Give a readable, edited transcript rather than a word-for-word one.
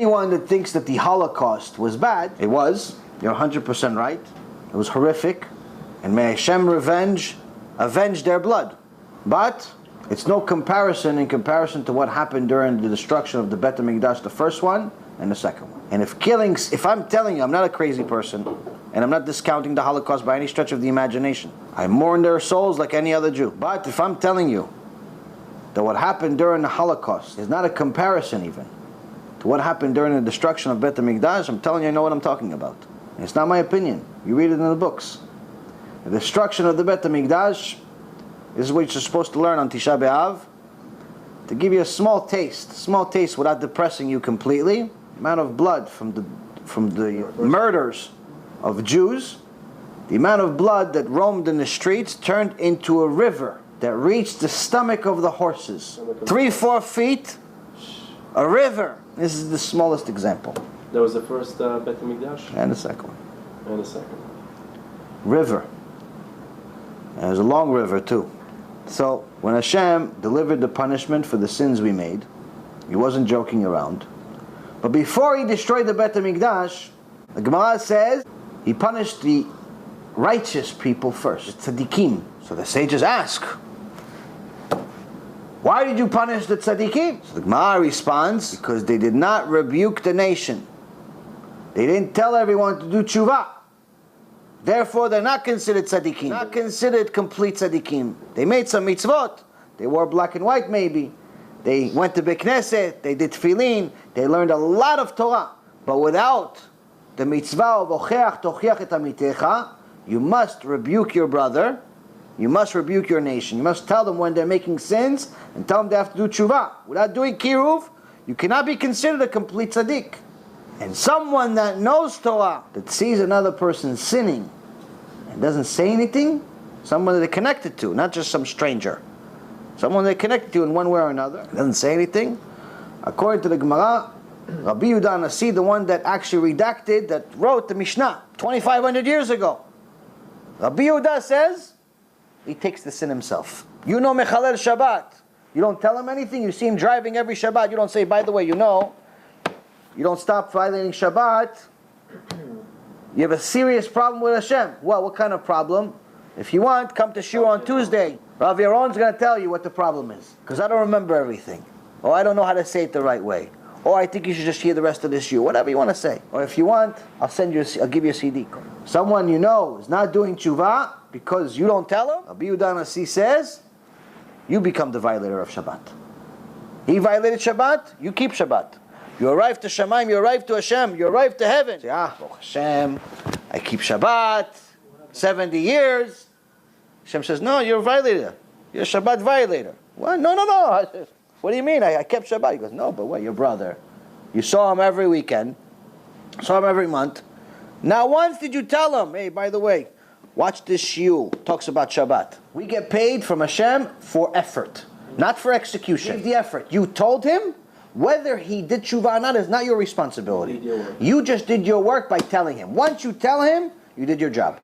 anyone that thinks that the Holocaust was bad, it was. You're 100% right. It was horrific. And may Hashem avenge their blood. But it's no comparison in comparison to what happened during the destruction of the Bet HaMikdash, the first one and the second one. And if I'm telling you, I'm not a crazy person, and I'm not discounting the Holocaust by any stretch of the imagination. I mourn their souls like any other Jew. But if I'm telling you that what happened during the Holocaust is not a comparison even to what happened during the destruction of Bet HaMikdash, I'm telling you I know what I'm talking about. And it's not my opinion. You read it in the books. The destruction of the Bet HaMikdash, this is what you're supposed to learn on Tisha B'Av, to give you a small taste without depressing you completely. The amount of blood from the murders of Jews, the amount of blood that roamed in the streets turned into a river that reached the stomach of the horses. 3-4 feet, a river. This is the smallest example. That was the first Bet HaMikdash? And the second one. And the second. River. And it was a long river too. So when Hashem delivered the punishment for the sins we made, He wasn't joking around. But before He destroyed the Bet HaMikdash, the Gemara says He punished the righteous people first, the tzaddikim. So the sages ask, why did you punish the tzaddikim? So the Gemara responds, because they did not rebuke the nation. They didn't tell everyone to do tshuva. Therefore, they're not considered tzaddikim. Not considered complete tzaddikim. They made some mitzvot. They wore black and white maybe. They went to Beit Knesset. They did tefillin. They learned a lot of Torah. But without the mitzvah of ocheach tochiach et amitecha, you must rebuke your brother. You must rebuke your nation. You must tell them when they're making sins and tell them they have to do tshuva. Without doing kiruv, you cannot be considered a complete tzaddik. And someone that knows Torah, that sees another person sinning and doesn't say anything, someone that they're connected to, not just some stranger. Someone they're connected to in one way or another, doesn't say anything. According to the Gemara, Rabbi Yehuda Nasi, the one that actually redacted, that wrote the Mishnah 2,500 years ago. Rabbi Yehuda says, he takes the sin himself. You know Mechalel Shabbat. You don't tell him anything. You see him driving every Shabbat. You don't say, by the way, you know, you don't stop violating Shabbat. You have a serious problem with Hashem. Well, what kind of problem? If you want, come to Shur on Tuesday. Rabbi Yaron's going to tell you what the problem is. Because I don't remember everything. Or I don't know how to say it the right way. Or I think you should just hear the rest of this Shur. Whatever you want to say. Or if you want, I'll give you a CD. Someone you know is not doing tshuva because you don't tell him. Rabbi Yehuda Nasi says, you become the violator of Shabbat. He violated Shabbat, you keep Shabbat. You arrive to Shemaim, you arrive to Hashem, you arrive to heaven. Say, Hashem, I keep Shabbat 70 years. Hashem says, no, you're a violator. You're a Shabbat violator. What? No. What do you mean? I kept Shabbat. He goes, no, but what? Your brother. You saw him every weekend. Saw him every month. Not once did you tell him, hey, by the way, watch this shiur. Talks about Shabbat. We get paid from Hashem for effort, not for execution. Give the effort. You told him. Whether he did tshuva or not is not your responsibility. You just did your work by telling him. Once you tell him, you did your job.